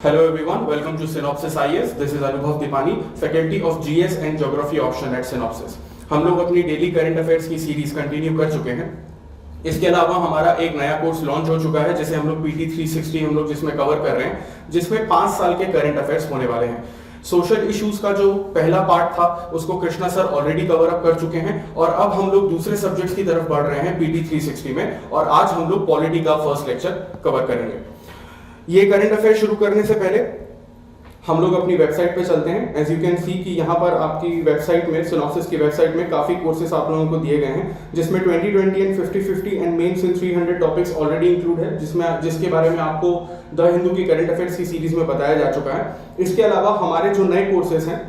Hello everyone, welcome to Synopsys IS. This is Anubhav Dipani, Faculty of GS and Geography option at Synopsys. हम लोग अपनी daily current affairs की series continue कर चुके हैं। इसके अलावा हमारा एक नया कोर्स लॉन्च हो चुका है जिसे हम लोग PT 360 हम लोग जिसमें कवर कर रहे हैं, जिसमें 5 साल के करंट अफेयर्स होने वाले हैं। सोशल इश्यूज का जो पहला पार्ट था उसको Krishna sir already cover up कर चुके हैं और अब हम लोग दूसरे सब्जेक्ट्स की तरफ बढ़ रहे हैं PT 360 में, और आज हम लोग पॉलिटी का फर्स्ट लेक्चर कवर करेंगे। ये करंट अफेयर शुरू करने से पहले हम लोग अपनी वेबसाइट पे चलते हैं। एज यू कैन सी कि यहाँ पर आपकी वेबसाइट में, सिनॉप्सिस की वेबसाइट में काफी कोर्सेस आप लोगों को दिए गए हैं, जिसमें 2020 and 50-50 and mains in 300 topics already include है, जिसके बारे में आपको द हिंदू की करंट अफेयर्स की सीरीज में बताया जा चुका है। इसके अलावा हमारे जो नए कोर्सेस हैं,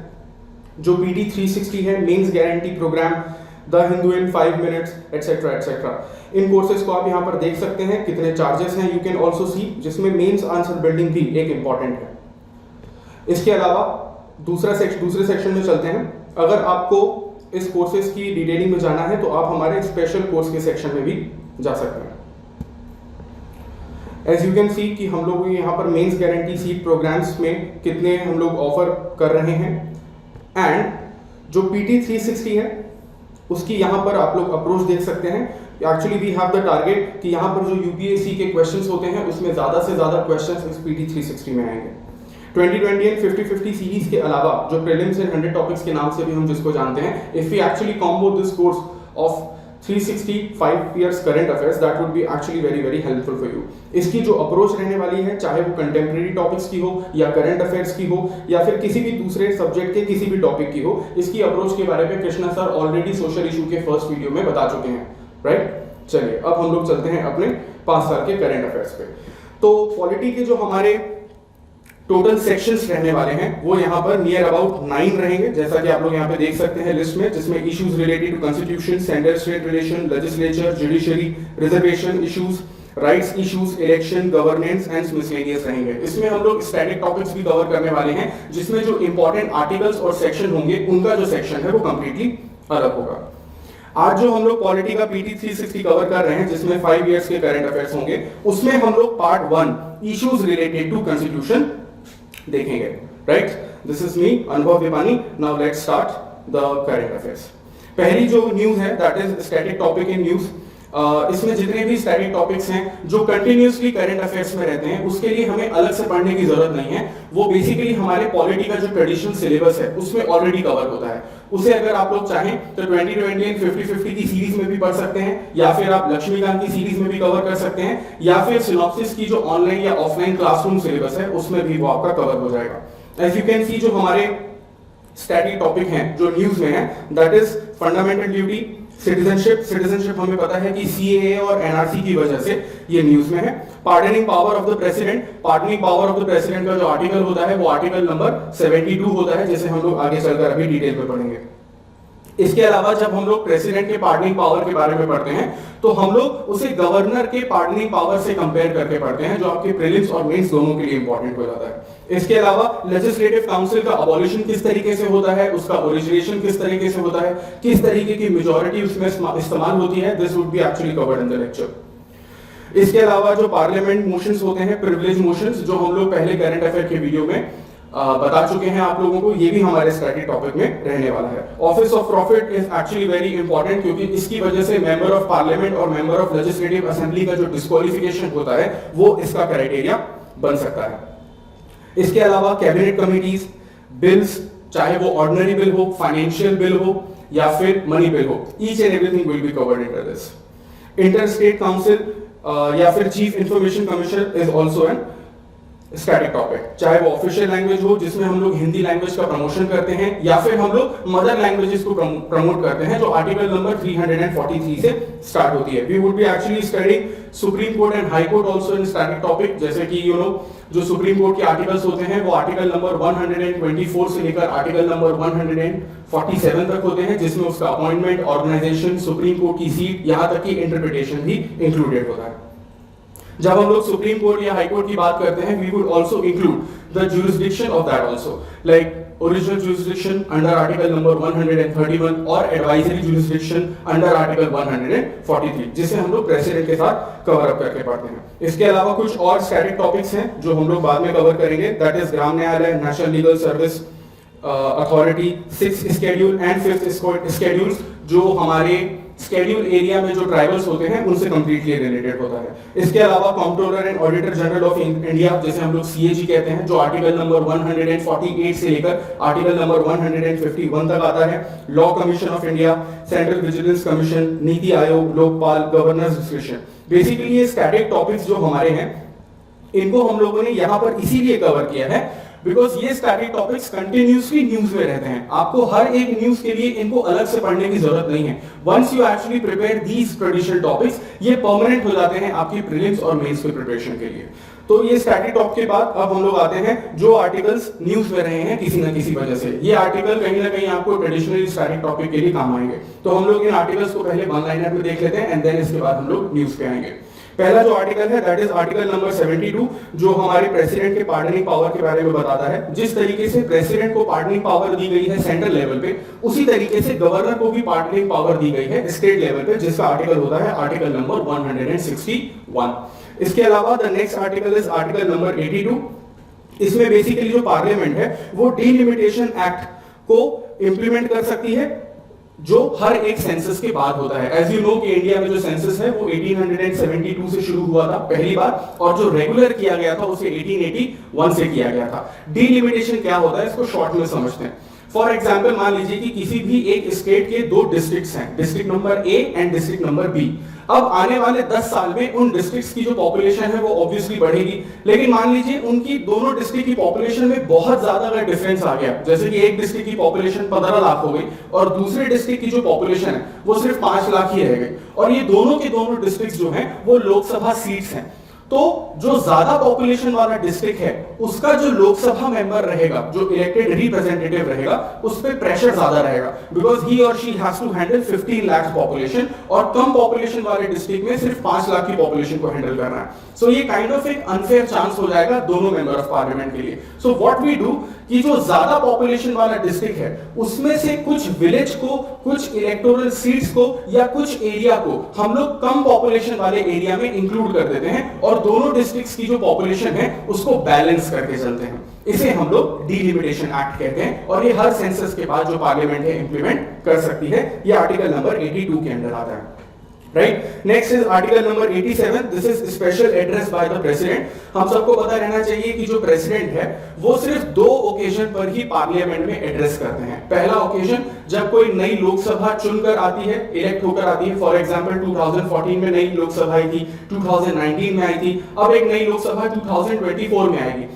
जो PT 360 है, mains guarantee program, the Hindu in 5 minutes etcetera etcetera, in courses को आप यहाँ पर देख सकते हैं कितने चार्जेस हैं। यू कैन ऑल्सो सी, जिसमें मेंस आंसर बिल्डिंग भी एक इंपॉर्टेंट है। इसके अलावा दूसरे सेक्शन में चलते हैं। अगर आपको इस कोर्सेज की डिटेलिंग में जाना है तो आप हमारे स्पेशल कोर्स के सेक्शन में भी जा सकते हैं। एज यू कैन सी कि हम लोग यहाँ पर मेंस गारंटी सीट प्रोग्राम्स में कितने हम लोग ऑफर कर रहे हैं, एंड जो PT 360 है उसकी यहाँ पर आप लोग अप्रोच देख सकते हैं। Actually we have the target कि यहाँ पर जो UPSC के क्वेश्चंस होते हैं उसमें ज्यादा से ज्यादा क्वेश्चंस इस PT 360 में आएंगे। 2020 एंड 50-50 सीरीज के अलावा जो प्रीलिम्स एंड 100 टॉपिक्स के नाम से भी हम जिसको जानते हैं, if we actually combo this course of 365 years current affairs, that would be actually very very helpful for you. इसकी जो अप्रोच रहने वाली है, चाहे वो कंटेम्प्रेरी टॉपिक्स की हो या करंट अफेयर्स की हो या फिर किसी भी दूसरे सब्जेक्ट के किसी भी टॉपिक की हो, इसकी अप्रोच के बारे में Krishna sir already social issue के फर्स्ट वीडियो में बता चुके हैं, राइट? चलिए अब हम लोग चलते हैं अपने 5 साल के करंट अफेयर्स पे। तो पॉलिटी के जो हमारे टोटल सेक्शंस रहने वाले हैं वो यहाँ पर नियर अबाउट 9 रहेंगे, जैसा कि आप लोग यहाँ पे देख सकते हैं लिस्ट में, जिसमें issues related to constitution, centre state relation, legislature, judiciary, reservation issues, rights issues, election, governance and miscellaneous रहेंगे। इसमें हम लोग स्टैटिक टॉपिक्स भी कवर करने वाले हैं, जिसमें जो इंपॉर्टेंट आर्टिकल्स और सेक्शन होंगे उनका जो सेक्शन है वो कंप्लीटली अलग होगा। आज जो हम लोग पॉलिटी का PT 360 कवर कर रहे हैं, जिसमें 5 इयर्स के करंट अफेयर्स होंगे, उसमें हम लोग part 1 issues related to constitution देखेंगे, right? This is me Anubhav Dipani. Now let's start the current affairs. पहली जो न्यूज है that is static topic in news. इसमें जितने भी स्टैटिक टॉपिक्स हैं जो कंटिन्यूअसली करंट अफेयर्स में रहते हैं, उसके लिए हमें अलग से पढ़ने की जरूरत नहीं है। वो बेसिकली हमारे पॉलिटी का जो ट्रेडिशनल सिलेबस है उसमें ऑलरेडी कवर होता है। उसे अगर आप लोग चाहें तो 2020 एंड 50-50 की सीरीज में भी पढ़ सकते हैं, या फिर आप लक्ष्मीकांत की सीरीज में भी कवर कर सकते हैं, या फिर सिनॉप्सिस की जो ऑनलाइन या ऑफलाइन क्लासरूम सिलेबस है उसमें भी वो आपका कवर हो जाएगा। एज यू कैन सी, जो हमारे स्टैटिक टॉपिक हैं जो न्यूज में है, that is fundamental duty, citizenship हमें पता है कि CAA और NRC की वजह से ये न्यूज में है। Pardoning power of the president, pardoning power of the president का जो आर्टिकल होता है वो आर्टिकल नंबर 72 होता है, जिसे हम लोग आगे चलकर अभी डिटेल में पढ़ेंगे। इसके अलावा जब हम लोग प्रेसिडेंट के पार्डनिंग पावर के बारे में पढ़ते हैं तो हम लोग उसे गवर्नर के पार्डनिंग पावर से कंपेयर करके पढ़ते हैं, जो आपके प्रीलिम्स और मेंस दोनों के लिए इंपॉर्टेंट हो जाता है। इसके अलावा लेजिस्लेटिव काउंसिल का अबॉलिशन किस तरीके से होता है, उसका ओरिजिनेशन किस तरीके से होता है, किस तरीके की मेजॉरिटी उसमें इस्तेमाल होती है, this would be actually covered in the lecture. इसके अलावा जो पार्लियामेंट मोशंस होते हैं, प्रिविलेज मोशंस, जो हम लोग पहले करंट अफेयर के वीडियो में बता चुके हैं आप लोगों को, ये भी हमारे स्टैटिक टॉपिक में रहने वाला है। Office of profit is actually very important, क्योंकि इसकी वजह से मेंबर ऑफ पार्लियामेंट और मेंबर ऑफ लेजिस्लेटिव असेंबली का जो डिस्क्वालिफिकेशन होता है वो इसका क्राइटेरिया बन सकता है। इसके अलावा कैबिनेट कमिटीज, बिल्स, चाहे वो ऑर्डिनरी बिल हो, फाइनेंशियल बिल हो या फिर मनी बिल हो, each and everything will be covered under this. Inter state council या फिर chief information commissioner is also an static topic, चाहे वो ऑफिशियल लैंग्वेज हो जिसमें हम लोग हिंदी लैंग्वेज का प्रमोशन करते हैं, या फिर हम लोग मदर लैंग्वेजेस को प्रमोट करते हैं, जो आर्टिकल नंबर 343 से स्टार्ट होती है। We would be actually studying supreme court and high court also in static topic, जैसे कि यू नो जो सुप्रीम कोर्ट के आर्टिकल्स होते हैं वो आर्टिकल नंबर 124 से लेकर आर्टिकल नंबर 147 तक होते हैं, जिसमें उसका अपॉइंटमेंट, ऑर्गेनाइजेशन, सुप्रीम कोर्ट की सीट, यहां तक कि इंटरप्रिटेशन भी इंक्लूडेड होता है। जब हम लोग सुप्रीम कोर्ट या हाई कोर्ट की बात करते हैं, we would also include the jurisdiction of that also, like original jurisdiction under article number 131 और advisory jurisdiction under article 143, जिसे हम लोग प्रेसिडेंट के साथ कवर अप करके पढ़ते हैं। इसके अलावा कुछ और स्टैटिक टॉपिक्स हैं जो हम लोग बाद में कवर करेंगे, दैट इज ग्राम न्यायालय, national legal service authority, 6th schedule and 5th schedule, जो हमारे शेड्यूल एरिया में जो ट्राइबल्स होते हैं उनसे कंप्लीटली रिलेटेड होता है। इसके अलावा controller and auditor general of India, जैसे हम लोग सीएजी कहते हैं, जो आर्टिकल नंबर 148 से लेकर आर्टिकल नंबर 151 तक आता है। Law commission of India, central vigilance commission, NITI Aayog, Lokpal, governors description. Basically ये स्टैटिक टॉपिक्स जो हमारे हैं इनको हम लोगों ने यहाँ पर इसीलिए कवर किया है बिकॉज ये स्टैटिक टॉपिक्स कंटिन्यूसली न्यूज में रहते हैं। आपको हर एक न्यूज के लिए इनको अलग से पढ़ने की जरूरत नहीं है। Once you actually prepare these traditional topics, ये परमानेंट हो जाते हैं आपकी प्रीलिम्स और मेंस के प्रिपरेशन के लिए। तो ये स्टैटिक टॉप के बाद अब हम लोग आते हैं जो आर्टिकल्स न्यूज में रहे हैं किसी ना किसी वजह से। ये आर्टिकल कहीं ना कहीं आपको ट्रेडिशनली स्टैटिक टॉपिक के लिए काम आएंगे। तो हम लोग इन आर्टिकल्स को पहले वन लाइनर में देख लेते हैं एंड देन इसके बाद हम लोग न्यूज पे आएंगे। पहला जो आर्टिकल है दैट इज आर्टिकल नंबर 72, जो हमारे प्रेसिडेंट के पार्डनिंग पावर के बारे में बताता है। जिस तरीके से प्रेसिडेंट को पार्डनिंग पावर दी गई है सेंट्रल लेवल पे, उसी तरीके से गवर्नर को भी पार्डनिंग पावर दी गई है स्टेट लेवल पे, जिसका आर्टिकल होता है आर्टिकल नंबर 161। इसके अलावा the next article is article number 82। इसमें बेसिकली जो पार्लियामेंट है वो डिलिमिटेशन एक्ट को इंप्लीमेंट कर सकती है जो हर एक सेंसस के बाद होता है। एज यू नो कि इंडिया में जो सेंसस है वो 1872 से शुरू हुआ था पहली बार, और जो रेगुलर किया गया था उसे 1881 से किया गया था। डिलिमिटेशन क्या होता है इसको शॉर्ट में समझते हैं। फॉर एग्जाम्पल मान लीजिए कि किसी भी एक स्टेट के दो डिस्ट्रिक्ट्स हैं, district number A and district number B. अब आने वाले 10 साल में उन डिस्ट्रिक्ट्स की जो पॉपुलेशन है वो ऑब्वियसली बढ़ेगी, लेकिन मान लीजिए उनकी दोनों डिस्ट्रिक्ट की पॉपुलेशन में बहुत ज्यादा अगर डिफरेंस आ गया, जैसे कि एक डिस्ट्रिक्ट की पॉपुलेशन 15 लाख हो गई और दूसरे डिस्ट्रिक्ट की जो पॉपुलेशन है वो सिर्फ 5 लाख ही रह गई, और ये दोनों के दोनों डिस्ट्रिक्ट जो हैं वो लोकसभा सीट्स हैं, तो जो ज्यादा पॉपुलेशन वाला डिस्ट्रिक्ट है उसका जो लोकसभा मेंबर रहेगा, जो इलेक्टेड रिप्रेजेंटेटिव रहेगा, उस पे प्रेशर ज्यादा रहेगा, बिकॉज ही और she has to handle 15 lakh population, और कम पॉपुलेशन वाले डिस्ट्रिक्ट में सिर्फ 5 लाख की पॉपुलेशन को हैंडल करना है। सो ये काइंड ऑफ एक अनफेयर चांस हो जाएगा दोनों मेंबर ऑफ पार्लियामेंट के लिए। सो व्हाट वी डू कि जो ज्यादा पॉपुलेशन वाला डिस्ट्रिक्ट है उसमें से कुछ विलेज को, कुछ इलेक्टोरल सीट्स को या कुछ एरिया को हम लोग कम पॉपुलेशन वाले एरिया में इंक्लूड कर देते हैं और दोनों डिस्ट्रिक्ट्स की जो पॉपुलेशन है उसको बैलेंस करके चलते हैं। इसे हम लोग डिलिमिटेशन एक्ट कहते हैं, और ये हर सेंसस के बाद जो पार्लियामेंट है इंप्लीमेंट कर सकती है। ये आर्टिकल नंबर 82 के अंदर आता है। Right, next is article number 87। This is special address by the president. हम सबको पता रहना चाहिए कि जो प्रेसिडेंट है वो सिर्फ 2 ओकेजन पर ही पार्लियामेंट में एड्रेस करते हैं। पहला ओकेजन जब कोई नई लोकसभा चुनकर आती है, इलेक्ट होकर आती है। फॉर एग्जांपल 2014 में नई लोकसभा आई थी, 2019 में आई थी, अब एक नई लोकसभा 2024 में आएगी।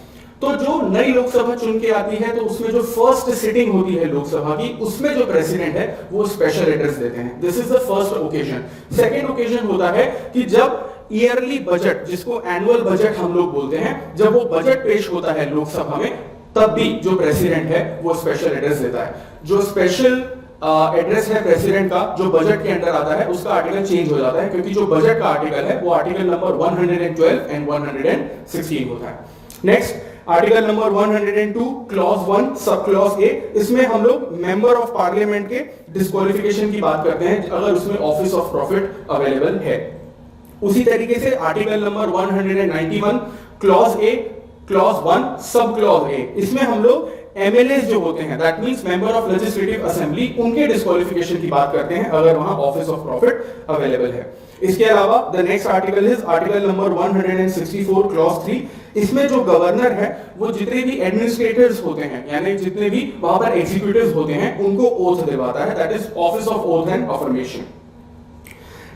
तो जो नई लोकसभा चुन के आती है तो उसमें जो फर्स्ट सिटिंग होती है लोकसभा की, उसमें जो प्रेसिडेंट है वो स्पेशल एड्रेस देते हैं। This is the first occasion. Second occasion होता है कि जब ईयरली बजट, जिसको एनुअल बजट हम लोग बोलते हैं, जब वो बजट पेश होता है लोकसभा में, तब भी जो प्रेसिडेंट है वो स्पेशल एड्रेस देता है। जो स्पेशल एड्रेस है प्रेसिडेंट का जो बजट के अंडर आता है उसका आर्टिकल चेंज हो जाता है, क्योंकि जो बजट का आर्टिकल है वो आर्टिकल नंबर 112 एंड 116 होता है। Next article number 102 clause 1 sub clause A. इसमें हम लोग मेंबर ऑफ पार्लियामेंट के डिस्क्वालिफिकेशन की बात करते हैं अगर उसमें ऑफिस ऑफ प्रॉफिट अवेलेबल है। उसी तरीके से article number 191 clause A, clause 1 sub clause A, इसमें हम लोग एमएलए जो होते हैं, that means member of legislative assembly, उनके डिस्क्वालिफिकेशन की बात करते हैं अगर वहां ऑफिस ऑफ प्रॉफिट अवेलेबल है। इसके अलावा the next article is article number 164 clause 3। इसमें जो गवर्नर है वो जितने भी एडमिनिस्ट्रेटर्स होते हैं, यानी जितने भी वहां पर एग्जीक्यूटिव्स होते हैं, उनको ओथ दिलवाता है, that is office of oath and affirmation.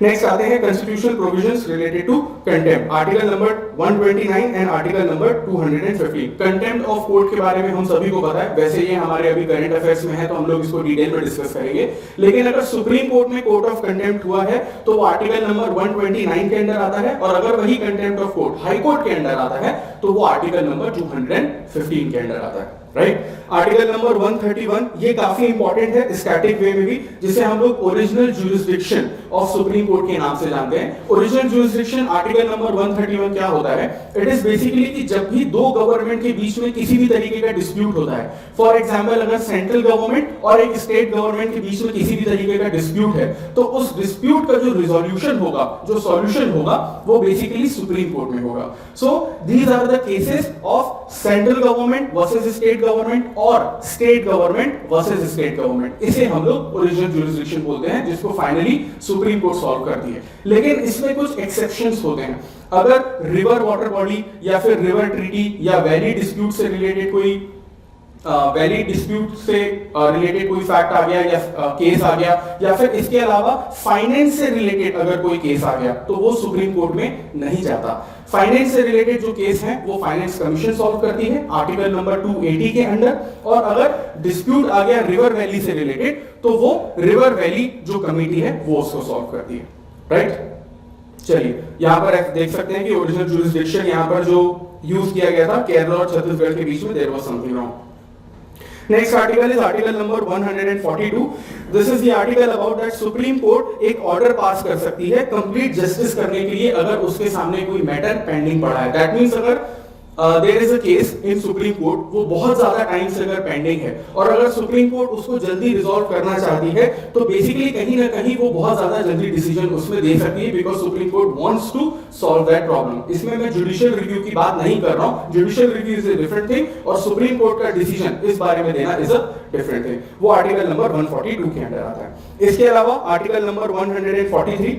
Next आते हैं constitutional provisions related to contempt, article number 129 and article number 215। Contempt of court के बारे में हम सभी को पता है, वैसे ये हमारे अभी करंट अफेयर्स में है तो हम लोग इसको डिटेल में डिस्कस करेंगे। लेकिन अगर सुप्रीम कोर्ट में कोर्ट ऑफ कंटेम्प्ट हुआ है तो वो आर्टिकल नंबर 129 के अंदर आता है, और अगर वही contempt of court high court के अंदर आता है तो वो आर्टिकल नंबर 215 के अंडर आता है, राइट। आर्टिकल नंबर 131 ये काफी इंपॉर्टेंट है स्टैटिक वे में भी, जिसे हम लोग original jurisdiction of supreme court के नाम से जानते हैं। ओरिजिनल ज्यूरिसडिक्शन आर्टिकल नंबर 131 क्या होता है? इट इज बेसिकली कि जब भी दो गवर्नमेंट के बीच में किसी भी तरीके का डिस्प्यूट होता है, फॉर एग्जांपल अगर सेंट्रल गवर्नमेंट और एक स्टेट गवर्नमेंट के बीच में किसी भी तरीके का डिस्प्यूट है, तो उस डिस्प्यूट का जो रिजोल्यूशन होगा, जो सॉल्यूशन होगा, वो बेसिकली सुप्रीम कोर्ट में होगा। So these are the cases of central government versus state government और state government versus state government. इसे हम लोग ओरिजिनल ज्यूरिसडिक्शन बोलते हैं, जिसको फाइनली सुप्रीम कोर्ट सॉल्व करती है। लेकिन इसमें कुछ एक्सेप्शंस होते हैं। अगर रिवर वाटर बॉडी या फिर रिवर ट्रीटी या वैली डिस्प्यूट से रिलेटेड कोई वैली डिस्प्यूट से रिलेटेड कोई फैक्ट आ गया या केस आ गया, या फिर इसके अलावा फाइनेंस से रिलेटेड अगर कोई केस आ गया, तो वो सुप्रीम कोर्ट में नहीं जाता। फाइनेंस से रिलेटेड जो केस है वो फाइनेंस कमीशन सॉल्व करती है आर्टिकल नंबर 280 के अंडर। और अगर डिस्प्यूट आ गया रिवर वैली से रिलेटेड, तो वो रिवर वैली जो कमेटी है वो उसको सॉल्व करती है, राइट। चलिए यहां पर देख सकते हैं कि ओरिजिनल ज्यूरिसडिक्शन यहां पर जो यूज किया गया था केरला और छत्तीसगढ़ के बीच में, there was something wrong. Next article is article number 142. This is the article about that Supreme Court एक ऑर्डर पास कर सकती है कंप्लीट जस्टिस करने के लिए अगर उसके सामने कोई मैटर पेंडिंग पड़ा है। दैट मींस अगर there is a case in supreme court, वो बहुत ज्यादा टाइम से अगर पेंडिंग है और अगर सुप्रीम कोर्ट उसको जल्दी रिजॉल्व करना चाहती है, तो बेसिकली कहीं ना कहीं वो बहुत ज्यादा जल्दी डिसीजन उसमें दे सकती है, because supreme court wants to solve that problem. इसमें मैं जुडिशियल रिव्यू की बात नहीं कर रहा हूं। Judicial review is a different thing और सुप्रीम कोर्ट का डिसीजन इस बारे में देना इज अ डिफरेंट थिंग। वो आर्टिकल नंबर 142 के अंदर आता है। इसके अलावा आर्टिकल नंबर 143,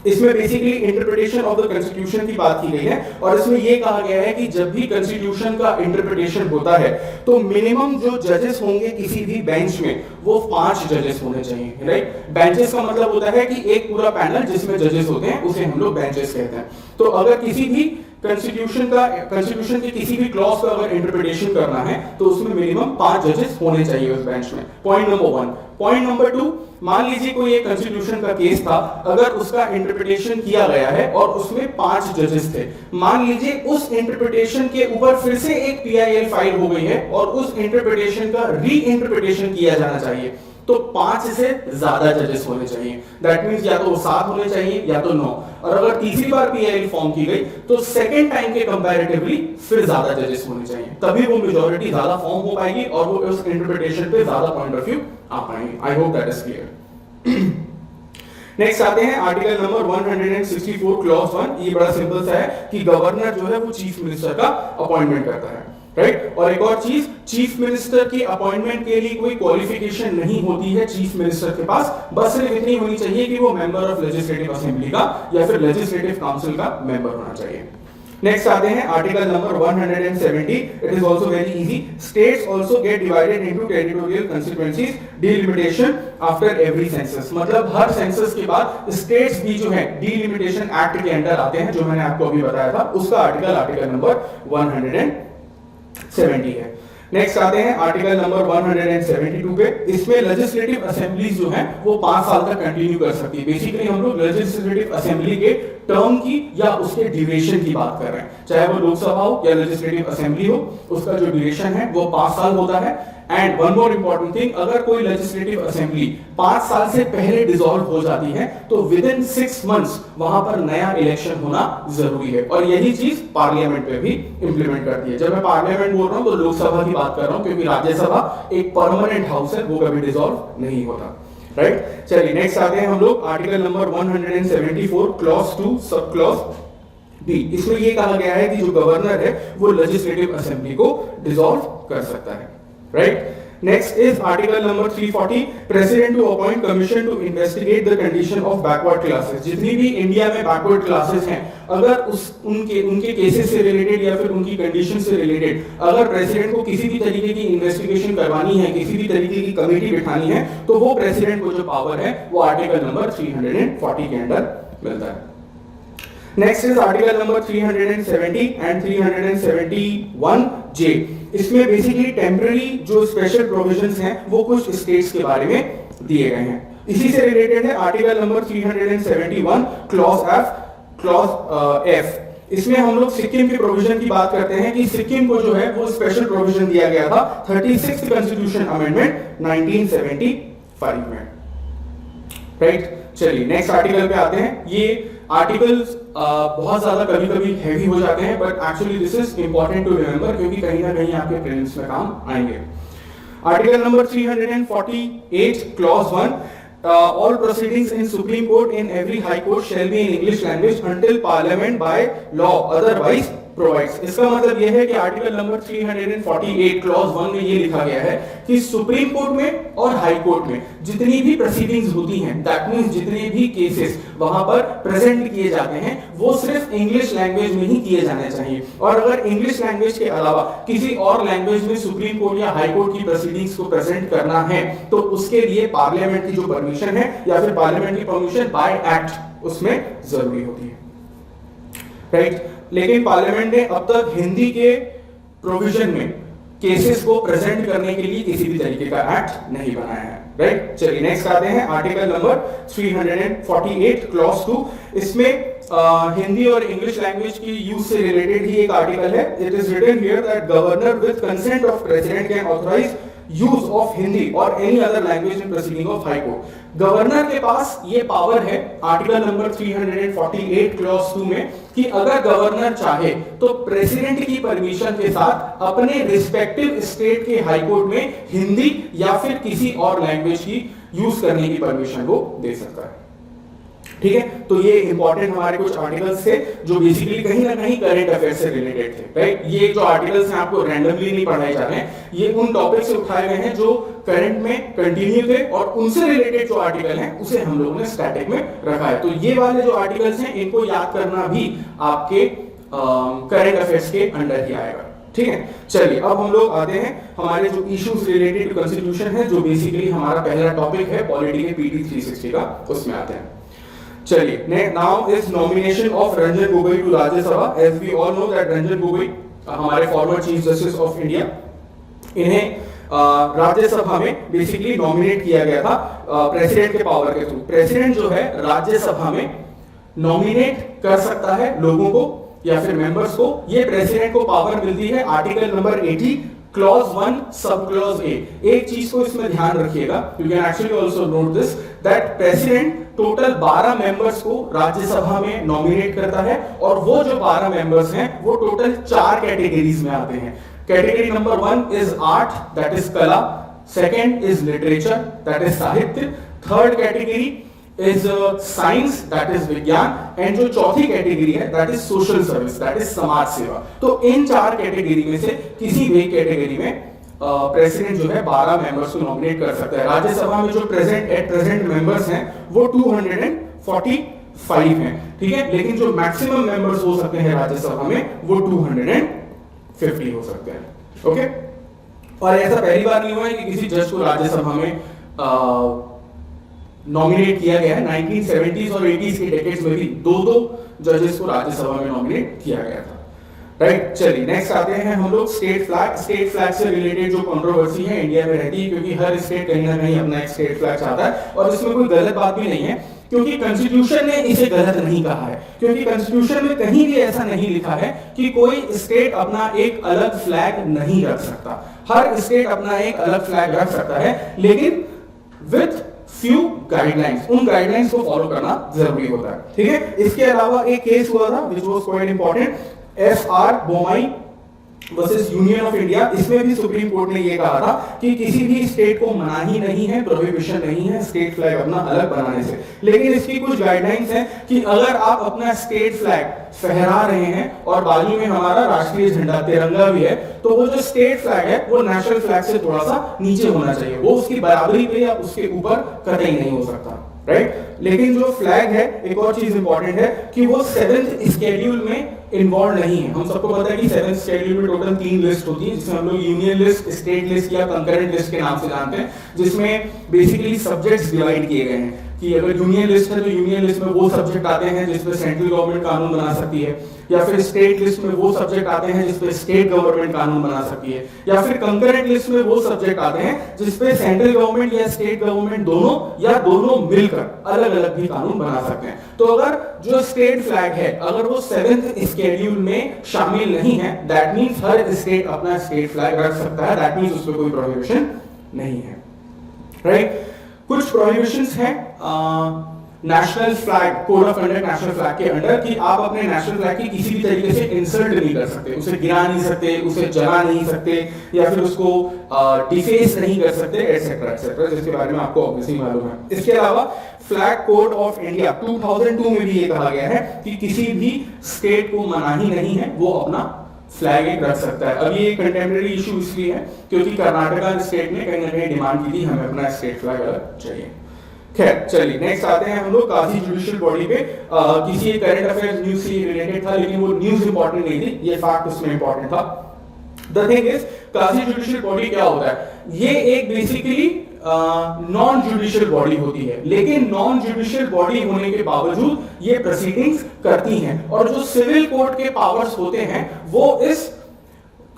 इसमें basically interpretation of the constitution की बात की गई है और इसमें यह कहा गया है कि जब भी कॉन्स्टिट्यूशन का इंटरप्रिटेशन होता है, तो मिनिमम जो जजेस होंगे किसी भी बेंच में, वो 5 जजेस होने चाहिए, राइट। बेंचेस का मतलब होता है कि एक पूरा पैनल जिसमें जजेस होते हैं उसे हम लोग बेंचेस कहते हैं। तो अगर किसी भी कॉन्स्टिट्यूशन के किसी भी क्लॉज का अगर इंटरप्रिटेशन करना है, तो उसमें मिनिमम 5 जजेस होने चाहिए उस बेंच में। Point number 1। पॉइंट नंबर 2, मान लीजिए कोई एक कॉन्स्टिट्यूशन का केस था, अगर उसका इंटरप्रिटेशन किया गया है और उसमें 5 जजेस थे, मान लीजिए उस इंटरप्रिटेशन के ऊपर फिर से एक PIL फाइल हो गई है और उस इंटरप्रिटेशन का री इंटरप्रिटेशन किया जाना चाहिए, तो 5 से ज्यादा जजेस होने चाहिए। दैट मींस या तो 7 होने चाहिए या तो 9। और अगर तीसरी बार PIL फॉर्म की गई, तो सेकंड टाइम के कंपैरेटिवली फिर ज्यादा जजेस होने चाहिए, तभी वो मेजॉरिटी ज्यादा फॉर्म हो पाएगी और वो उस इंटरप्रिटेशन पे ज्यादा पॉइंट ऑफ व्यू आ पाएंगे। I hope that is clear. Next आते हैं आर्टिकल नंबर 164 क्लॉज 1। ये बड़ा सिंपल सा है कि गवर्नर जो है वो चीफ मिनिस्टर का अपॉइंटमेंट करता है, राइट। और एक और चीज, चीफ मिनिस्टर की अपॉइंटमेंट के लिए कोई क्वालिफिकेशन नहीं होती है चीफ मिनिस्टर के पास, बस सिर्फ इतनी होनी चाहिए कि वो मेंबर ऑफ लेजिस्लेटिव असेंबली का या फिर लेजिस्लेटिव काउंसिल का मेंबर होना चाहिए। नेक्स्ट आते हैं article number 170। It is also very easy. States also get divided into territorial constituencies, delimitation after every census. मतलब हर सेंसस के बाद स्टेट्स भी जो है डिलिमिटेशन एक्ट के अंडर आते हैं, जो मैंने आपको अभी बताया था। उसका आर्टिकल नंबर 170 है। नेक्स्ट आते हैं आर्टिकल नंबर 172 पे। इसमें लेजिस्लेटिव असेंबलीज जो हैं वो 5 साल तक कंटिन्यू कर सकती है। बेसिकली हम लोग लेजिस्लेटिव असेंबली के टर्म की या उसके ड्यूरेशन की बात कर रहे हैं, चाहे वो लोकसभा हो या लेजिस्लेटिव असेंबली हो, उसका जो ड्यूरेशन है वो 5 साल होता है। And one more important thing, अगर कोई लेजिस्लेटिव असेंबली 5 साल से पहले डिसॉल्व हो जाती है, तो विद इन 6 मंथ्स वहां पर नया इलेक्शन होना जरूरी है। और यही चीज पार्लियामेंट पे भी इंप्लीमेंट करती है। जब मैं पार्लियामेंट बोल रहा हूं तो लोकसभा की बात कर रहा हूं, क्योंकि राज्यसभा एक परमानेंट हाउस है, वो कभी डिसॉल्व नहीं होता, राइट। चलिए नेक्स्ट आते हैं हम लोग article number 174 clause 2 sub clause B. इसमें यह कहा गया है कि जो गवर्नर है वो लेजिस्लेटिव असेंबली को डिसॉल्व कर सकता है, right. Next is article number 340, president to appoint commission to investigate the condition of backward classes. जितनी भी इंडिया में बैकवर्ड क्लासेस हैं, अगर उनके केसेस से रिलेटेड या फिर उनकी कंडीशन से रिलेटेड अगर प्रेसिडेंट को किसी भी तरीके की इन्वेस्टिगेशन करवानी है, किसी भी तरीके की कमेटी बिठानी है, तो वो प्रेसिडेंट को जो पावर है वो आर्टिकल नंबर 340 के अंडर मिलता है। Next is article number 370 and 371J। इसमें बेसिकली टेम्पररी जो स्पेशल प्रोविजंस हैं वो कुछ स्टेट्स के बारे में दिए गए हैं। इसी से रिलेटेड है आर्टिकल नंबर 371 क्लॉज F। इसमें हम लोग सिक्किम के प्रोविजन की बात करते हैं कि सिक्किम को जो है वो स्पेशल प्रोविजन दिया गया था 36th कॉन्स्टिट्यूशन अमेंडमेंट 1975 में, राइट। चलिए नेक्स्ट आर्टिकल पे आते हैं। ये आर्टिकल्स बहुत ज्यादा कभी कभी हैवी हो जाते हैं, but actually this is important to remember, क्योंकि कहीं ना कहीं आपके प्रीलिम्स में काम आएंगे। Article number 348 clause 1, all proceedings in Supreme Court in every High Court shall be in English language until Parliament by law otherwise provides। इसका मतलब यह है कि आर्टिकल नंबर 348 क्लॉज 1 में ये लिखा गया है कि सुप्रीम कोर्ट में और हाई कोर्ट में जितनी भी प्रोसीडिंग्स होती हैं, दैट मींस जितने भी केसेस वहां पर प्रेजेंट किए जाते हैं, वो सिर्फ इंग्लिश लैंग्वेज में ही किए जाने चाहिए। और अगर इंग्लिश लैंग्वेज के अलावा किसी और लैंग्वेज में सुप्रीम कोर्ट या हाई कोर्ट की प्रोसीडिंग्स को प्रेजेंट करना है, तो उसके लिए पार्लियामेंट की जो परमिशन है या फिर पार्लियामेंट की परमिशन बाय एक्ट उसमें जरूरी होती है, राइट। लेकिन पार्लियामेंट ने अब तक हिंदी के प्रोविजन में केसेस को प्रेजेंट करने के लिए किसी भी तरीके का एक्ट नहीं बनाया है, राइट। चलिए नेक्स्ट आते हैं आर्टिकल नंबर 348 क्लॉज 2। इसमें हिंदी और इंग्लिश लैंग्वेज की यूज से रिलेटेड ही एक आर्टिकल है। It is written here that governor with consent of president can authorize use of Hindi और any other language in proceeding of high court. Governor के पास ये पावर है आर्टिकल नंबर 348 क्लॉज 2 में कि अगर गवर्नर चाहे तो प्रेसिडेंट की परमिशन के साथ अपने रिस्पेक्टिव स्टेट के हाई कोर्ट में हिंदी या फिर किसी और लैंग्वेज की यूज करने की परमिशन वो दे सकता है, ठीक है। तो ये इंपॉर्टेंट हमारे कुछ आर्टिकल्स थे जो बेसिकली कहीं ना कहीं करंट अफेयर से रिलेटेड थे, राइट। ये जो आर्टिकल्स हैं आपको रैंडमली नहीं पढ़ाए जा रहे हैं, ये उन टॉपिक से उठाए गए हैं जो करंट में कंटिन्यू थे और उनसे रिलेटेड जो आर्टिकल हैं उसे हम लोगों ने स्टैटिक में रखा है। तो ये वाले जो आर्टिकल्स हैं इनको याद करना भी आपके करंट अफेयर्स के अंडर ही आएगा, ठीक है। चलिए अब हम लोग आते हैं हमारे जो इश्यूज रिलेटेड टू कॉन्स्टिट्यूशन है, जो बेसिकली हमारा पहला टॉपिक है पॉलिटी के पीटी 360 का, उसमें आते हैं। चलिए now is nomination of Ranjan Gogoi to Rajya Sabha. As we all know that Ranjan Gogoi हमारे former chief justice of India, इन्हें राज्यसभा में बेसिकली नॉमिनेट किया गया था प्रेसिडेंट के पावर के थ्रू। प्रेसिडेंट जो है राज्यसभा में नॉमिनेट कर सकता है लोगों को या फिर मेंबर्स को। ये प्रेसिडेंट को पावर मिलती है article number 80 clause 1 sub clause A. एक चीज को इसमें ध्यान रखिएगा, you can actually also note this that president total 12 members को राज्यसभा में नॉमिनेट करता है और वो जो 12 मेंबर्स हैं वो टोटल 4 कैटेगरीज में आते हैं। Category number 1 is art, that is कला। Second is literature, that is साहित्य। Third category is science, that is विज्ञान। एंड जो चौथी कैटेगरी है that is social service, that is समाज सेवा। तो इन 4 कैटेगरी में से किसी भी कैटेगरी में प्रेसिडेंट जो है 12 मेंबर्स को नॉमिनेट कर सकता है। राज्यसभा में जो प्रेजेंट मेंबर्स हैं वो 245 हैं, ठीक है। लेकिन जो मैक्सिमम मेंबर्स हो सकते हैं राज्यसभा में वो 250 हो सकते हैं, ओके। और ऐसा पहली बार नहीं हुआ है कि किसी जज को राज्यसभा में नॉमिनेट किया गया है। 1970s और 80s के डेकेड्स में भी 2 जजेस को राज्यसभा में नॉमिनेट किया गया था, राइट। चलिए नेक्स्ट आते हैं हम लोग स्टेट फ्लैग। स्टेट फ्लैग से रिलेटेड जो कंट्रोवर्सी है इंडिया में रहती है, क्योंकि हर स्टेट कहीं ना कहीं अपना एक स्टेट फ्लैग चाहता है और इसमें कोई गलत बात भी नहीं है, क्योंकि कॉन्स्टिट्यूशन ने इसे गलत नहीं कहा है। क्योंकि कॉन्स्टिट्यूशन में कहीं भी ऐसा नहीं लिखा है कि कोई स्टेट अपना एक अलग फ्लैग नहीं रख सकता। हर स्टेट अपना एक अलग फ्लैग रख सकता है, लेकिन विथ फ्यू गाइडलाइंस। उन गाइडलाइंस को फॉलो करना जरूरी होता है, ठीक है। इसके अलावा एक केस हुआ था which was quite important, FR Bommai versus union of India. इसमें भी सुप्रीम कोर्ट ने यह कहा था कि किसी भी स्टेट को मना ही नहीं है, प्रोहिबिशन नहीं है स्टेट फ्लैग अपना अलग बनाने से। लेकिन इसकी कुछ गाइडलाइंस हैं कि अगर आप अपना स्टेट फ्लैग फहरा रहे हैं और बाजू में हमारा राष्ट्रीय झंडा तिरंगा भी है, तो वो जो स्टेट फ्लैग है वो नेशनल फ्लैग से थोड़ा सा नीचे होना चाहिए। वो उसकी बराबरी पे या उसके ऊपर कतई नहीं हो सकता, राइट। लेकिन जो फ्लैग है, एक और चीज इंपॉर्टेंट है कि वो 7th शेड्यूल में इन्वॉल्व नहीं है। हम सबको पता है कि 7th शेड्यूल में टोटल 3 लिस्ट होती है, जिसमें हम लोग यूनियन लिस्ट, स्टेट लिस्ट या कंकरेंट लिस्ट के नाम से जानते हैं, जिसमें बेसिकली सब्जेक्ट्स डिवाइड किए गए हैं कि अगर यूनियन लिस्ट है तो यूनियन लिस्ट में वो सब्जेक्ट आते हैं जिसमें सेंट्रल गवर्नमेंट कानून बना सकती है। या फिर स्टेट लिस्ट में वो सब्जेक्ट आते हैं जिसपे स्टेट गवर्नमेंट कानून बना सकती है, या फिर कंकरेंट लिस्ट में वो सब्जेक्ट आते हैं जिसपे सेंट्रल गवर्नमेंट या स्टेट गवर्नमेंट दोनों या दोनों मिलकर अलग अलग भी कानून बना सकते हैं। तो अगर जो स्टेट फ्लैग है अगर वो 7th शेड्यूल में शामिल नहीं है, दैट मींस हर स्टेट अपना स्टेट फ्लैग रख सकता है, दैट मींस उसमें कोई प्रोहिबिशन नहीं है, राइट। कुछ प्रोहिबिशंस हैं national flag, code of conduct national flag के अंडर कि आप अपने नेशनल फ्लैग की किसी भी तरीके से इंसल्ट नहीं कर सकते, उसे गिरा नहीं सकते, उसे जला नहीं सकते, या फिर उसको डिफेस नहीं कर सकते, एटसेट्रा एटसेट्रा, जिसके बारे में आपको ऑब्वियसली मालूम है। इसके अलावा फ्लैग कोड ऑफ इंडिया 2002 में भी ये कहा गया है कि किसी भी स्टेट को मनाही नहीं है वो अपना फ्लैग एक रख सकता है। अब ये कंटेम्परेरी इशू इसलिए है क्योंकि कर्नाटका स्टेट ने कहीं ना कहीं डिमांड की थी हमें अपना स्टेट फ्लैग अलग चाहिए। खैर चलिए नेक्स्ट आते हैं हम लोग काजी जुडिशियल बॉडी पे। किसी एक करंट अफेयर्स न्यूज से रिलेटेड था लेकिन वो न्यूज इंपॉर्टेंट नहीं थी, ये फैक्ट उसमें इंपॉर्टेंट था। द थिंग इज काजी जुडिशियल बॉडी क्या होता है, ये एक बेसिकली नॉन जुडिशियल बॉडी होती है, लेकिन नॉन जुडिशियल बॉडी होने के बावजूद ये प्रोसीडिंग्स करती हैं और जो सिविल कोर्ट के पावर्स होते हैं वो इस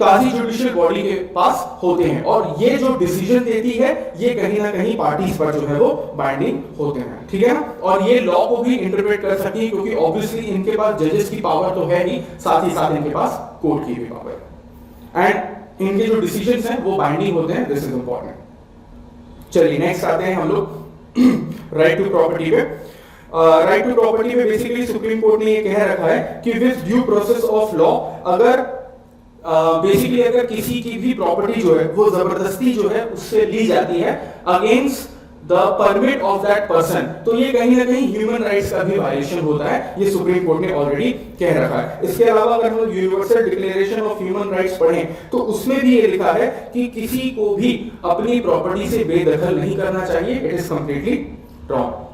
काजी जुडिशियल बॉडी के पास होते हैं और ये जो डिसीजन देती है ये कहीं ना कहीं पार्टीज पर जो है वो बाइंडिंग होते हैं, ठीक है ना। और ये लॉ को भी इंटरप्रेट कर सकती है क्योंकि ऑब्वियसली इनके पास जजेस की पावर तो है ही, साथ ही साथ इनके पास कोर्ट की भी पावर है एंड इनके जो डिसीजंस हैं वो बाइंडिंग होते हैं, दिस इज इंपॉर्टेंट। चलिए नेक्स्ट आते हैं हम लोग राइट टू प्रॉपर्टी पे। राइट टू प्रॉपर्टी में बेसिकली सुप्रीम कोर्ट ने ये कह रखा है कि with due process of law अगर बेसिकली अगर किसी की भी प्रॉपर्टी जो है वो जबरदस्ती जो है उससे ली जाती है against the permit of that person, तो ये कहीं ना कहीं ह्यूमन राइट्स का भी वायलेशन होता है, ये सुप्रीम कोर्ट ने ऑलरेडी कह रखा है। इसके अलावा अगर हम universal declaration of human rights पढ़ें तो उसमें भी ये लिखा है कि किसी को भी अपनी प्रॉपर्टी से बेदखल नहीं करना चाहिए, it is completely wrong.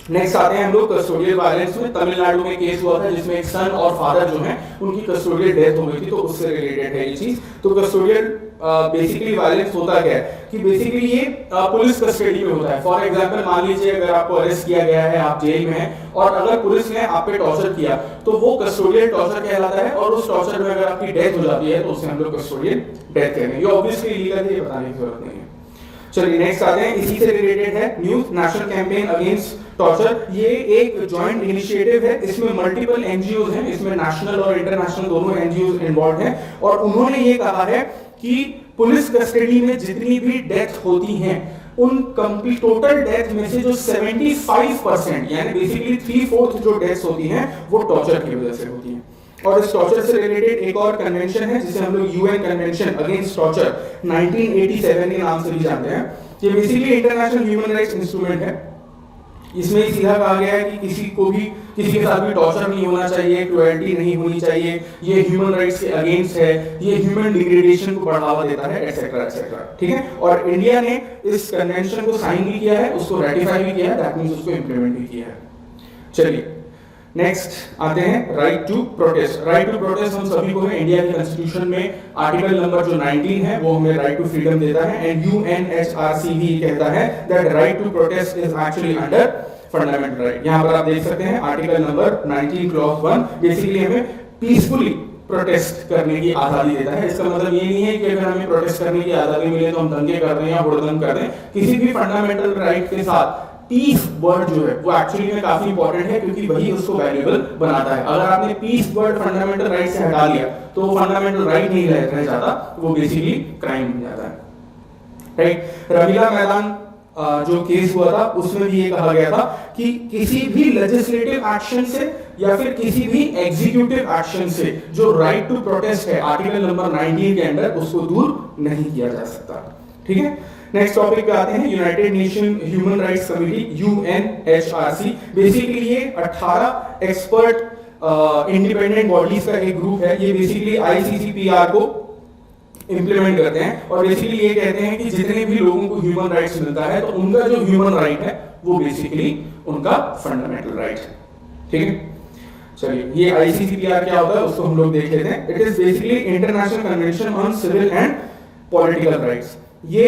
Next आते हैं हम लोग कस्टोडियल वायलेंस में। तमिलनाडु में केस हुआ था जिसमें एक सन और फादर जो हैं उनकी कस्टोडियल डेथ हो गई थी, तो उससे रिलेटेड है ये चीज। तो कस्टोडियल बेसिकली वायलेंस होता क्या है कि बेसिकली ये पुलिस कस्टडी में होता है। फॉर एग्जांपल मान लीजिए अगर आपको अरेस्ट किया गया है, आप जेल में हैं और अगर पुलिस ने आप पे टॉर्चर किया तो वो कस्टोडियल टॉर्चर कहलाता है और उस टॉर्चर में अगर आपकी डेथ हो जाती है तो उसे हम लोग कस्टोडियल डेथ कहते हैं। ये ऑब्वियसली लीगल है, ये बताने की जरूरत नहीं है। चलिए नेक्स्ट आते हैं, इसी से रिलेटेड है news national campaign against torture. ये एक जॉइंट इनिशिएटिव है, इसमें मल्टीपल एनजीओज हैं, इसमें नेशनल और इंटरनेशनल दोनों एनजीओज इन्वॉल्व हैं और उन्होंने ये कहा है कि पुलिस कस्टडी में जितनी भी डेथ होती हैं उन कंप्लीट टोटल डेथ में से जो 75% यानी बेसिकली 3/4 जो डेथ्स होती हैं वो टॉर्चर की वजह से होती हैं। और इस टॉर्चर से रिलेटेड एक और कन्वेंशन है जिसे हम लोग यूएन कन्वेंशन अगेंस्ट टॉर्चर 1987 के नाम से भी जानते हैं। ये basically international human rights instrument है। इसमें सीधा कहा गया है कि किसी के साथ भी टॉर्चर नहीं होना चाहिए, क्रुएल्टी नहीं होनी चाहिए, ये ह्यूमन राइट्स के अगेंस्ट है, ये ह्यूमन डिग्रेडेशन को बढ़ावा देता है, एटसेट्रा एटसेट्रा, ठीक है। और इंडिया ने इस कन्वेंशन को साइन भी किया है, उसको रेटिफाई भी किया है, दैट मींस उसको इंप्लीमेंट भी किया है। चलिए नेक्स्ट आते हैं right to protest. Right to protest हम सभी को है, इंडिया के कॉन्स्टिट्यूशन में आर्टिकल नंबर जो 19 है वो हमें राइट टू फ्रीडम देता है एंड यूएनएचआरसी भी कहता है that right to protest is actually under fundamental right. यहां पर आप देख सकते हैं आर्टिकल नंबर 19 क्लॉज 1 बेसिकली हमें पीसफुली प्रोटेस्ट करने की आजादी देता है। इसका मतलब ये नहीं है कि अगर हमें प्रोटेस्ट करने की आजादी मिले तो हम दंगे कर दें या हुड़दंग कर दें। किसी भी फंडामेंटल राइट के साथ पीस वर्ड जो है वो एक्चुअली में काफी इंपॉर्टेंट है क्योंकि वही उसको वैल्यूएबल बनाता है। अगर आपने पीस वर्ड फंडामेंटल राइट से हटा लिया तो वो फंडामेंटल राइट नहीं रह जाता, वो बेसिकली क्राइम बन जाता है, राइट। रमीला मैदान जो केस हुआ था उसमें भी ये कहा गया था कि किसी भी लेजिस्लेटिव एक्शन से या फिर किसी भी एग्जीक्यूटिव एक्शन से जो राइट टू प्रोटेस्ट है आर्टिकल नंबर 19 के अंडर उसको दूर नहीं किया जा सकता, ठीक है। नेक्स्ट टॉपिक पे आते हैं, United nation human rights committee UNHRC. Basically ये 18 एक्सपर्ट इंडिपेंडेंट बॉडीज का एक ग्रुप है। ये बेसिकली आईसीसीपीआर को इंप्लीमेंट करते हैं और बेसिकली ये कहते हैं कि जितने भी लोगों को ह्यूमन राइट्स मिलता है तो उनका जो ह्यूमन राइट है वो बेसिकली उनका फंडामेंटल राइट है, ठीक है। चलिए ये आईसीसीपीआर क्या होता है उसको हम लोग देख लेते हैं। It is basically international convention on civil and political rights. ये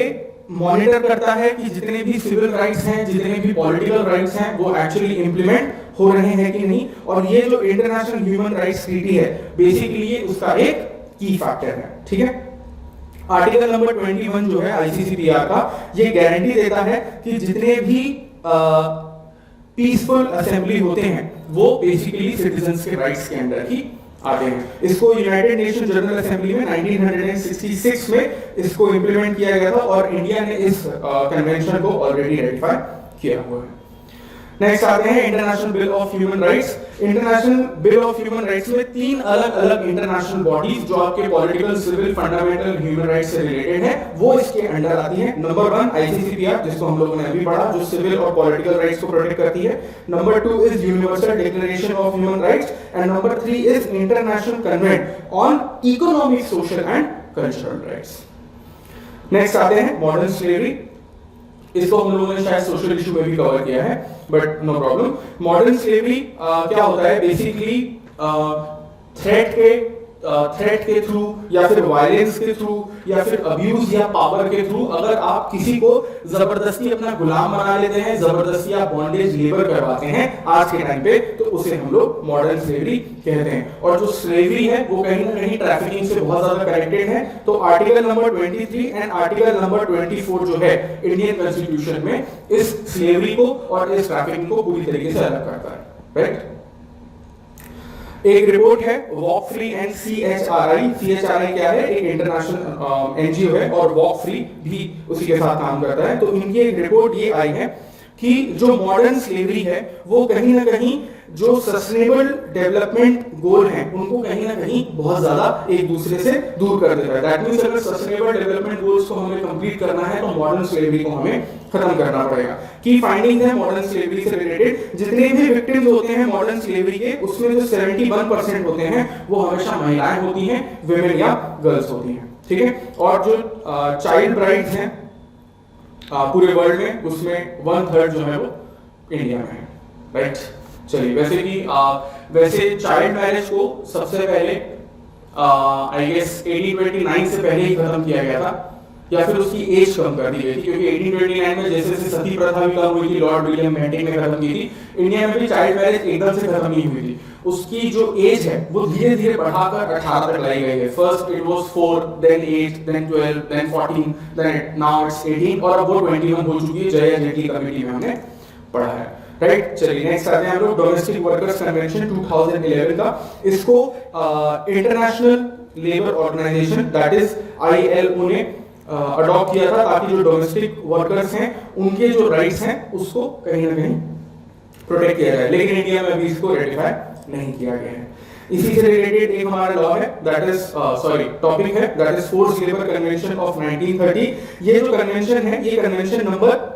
मॉनिटर करता है कि जितने भी सिविल राइट्स हैं, जितने भी पॉलिटिकल राइट्स हैं, वो एक्चुअली इंप्लीमेंट हो रहे हैं कि नहीं। और ये जो इंटरनेशनल ह्यूमन राइट्स ट्रीटी है बेसिकली ये उसका एक की फैक्टर है, ठीक है। आर्टिकल नंबर 21 जो है आईसीसीपीआर का, ये गारंटी देता है कि जितने भी पीसफुल असेंबली होते हैं वो बेसिकली सिटीजंस के राइट्स के अंडर ही आते हैं। इसको यूनाइटेड नेशन जनरल असेंबली में 1966 में इसको इंप्लीमेंट किया गया था और इंडिया ने इस कन्वेंशन को ऑलरेडी रेटिफाई किया हुआ है। नेक्स्ट आते हैं international bill of human rights. International bill of human rights में 3 अलग अलग इंटरनेशनल बॉडीज जो आपके political, civil, fundamental human rights से रिलेटेड है वो इसके अंडर आती है। नंबर 1 आईसीसीपीआर, जिसको हम लोगों ने अभी पढ़ा, जो सिविल और पॉलिटिकल राइट्स को प्रोटेक्ट करती है। Number 2 is universal declaration of human rights and number 3 is international convent on economic, social and cultural rights. Next आते हैं मॉडर्न स्लेवरी। इसको हम लोगों ने शायद सोशल इशू में भी कवर किया है, but no problem. Modern slavery क्या होता है बेसिकली, थ्रेट के थ्रू या फिर वायलेंस के थ्रू या फिर अब्यूज या पावर के थ्रू अगर आप किसी को जबरदस्ती अपना गुलाम बना लेते हैं, जबरदस्ती आप बॉन्डेज लेबर करवाते हैं आज के टाइम पे, तो उसे हम लोग मॉडर्न स्लेवरी कहते हैं। और जो स्लेवरी है वो कहीं ना कहीं ट्रैफिकिंग से बहुत ज्यादा कनेक्टेड है। तो article number 23 and article number 24 जो है इंडियन कॉन्स्टिट्यूशन में इस स्लेवरी को और इस ट्रैफिकिंग को पूरी तरीके से अलग करता है, राइट। एक रिपोर्ट है walk free and CHRI। CHRI क्या है, एक इंटरनेशनल एनजीओ है और वॉक फ्री भी उसी के साथ काम करता है। तो इनकी एक रिपोर्ट ये आई है कि जो मॉडर्न स्लेवरी है वो कहीं ना कहीं जो सस्टेनेबल डेवलपमेंट गोल हैं उनको कहीं ना कहीं बहुत ज्यादा एक दूसरे से दूर कर देता है। दैट मींस अगर सस्टेनेबल डेवलपमेंट गोल्स को हमें कंप्लीट करना है तो मॉडर्न स्लेवरी को हमें खत्म करना पड़ेगा। की फाइंडिंग है मॉडर्न स्लेवरी से रिलेटेड, जितने भी विक्टिम्स होते हैं मॉडर्न स्लेवरी के उसमें जो 71% होते हैं वो हमेशा महिलाएं होती हैं, विमेन या गर्ल्स होती हैं, ठीक है। और जो चाइल्ड ब्राइड्स हैं पूरे वर्ल्ड में उसमें 1/3 जो है वो इंडिया में है, राइट। चलिए, वैसे चाइल्ड मैरिज को सबसे पहले आई गेस 1829 से पहले ही खत्म किया गया था या फिर उसकी एज कम कर दी गई थी, क्योंकि 1829 में जैसे जैसे सती प्रथा भी कम हुई थी, लॉर्ड विलियम बेंटिंक ने खत्म की थी। इंडिया में भी चाइल्ड मैरिज एकदम से खत्म नहीं हुई थी, उसकी जो एज है वो धीरे धीरे बढ़ाकर 18 तक लाई गई है। First it was 4, then 8, then 12, then 14, then now it's 18 और अब वो 21 हो चुकी है। जया जेटली कमेटी में हमने पढ़ा है, राइट। चलिए नेक्स्ट आते हैं हम लोग डोमेस्टिक वर्कर्स कन्वेंशन 2011 का। इसको international labour organization that is ILO ने अडॉप्ट किया था ताकि जो डोमेस्टिक वर्कर्स हैं उनके जो राइट्स हैं उसको कहीं ना कहीं प्रोटेक्ट किया जाए, लेकिन इंडिया में अभी इसको रेटिफाई नहीं किया गया है। इसी से रिलेटेड एक हमारा लॉ है दैट इज टॉपिक है that is force labour convention of 1930। ये जो कन्वेंशन है ये कन्वेंशन नंबर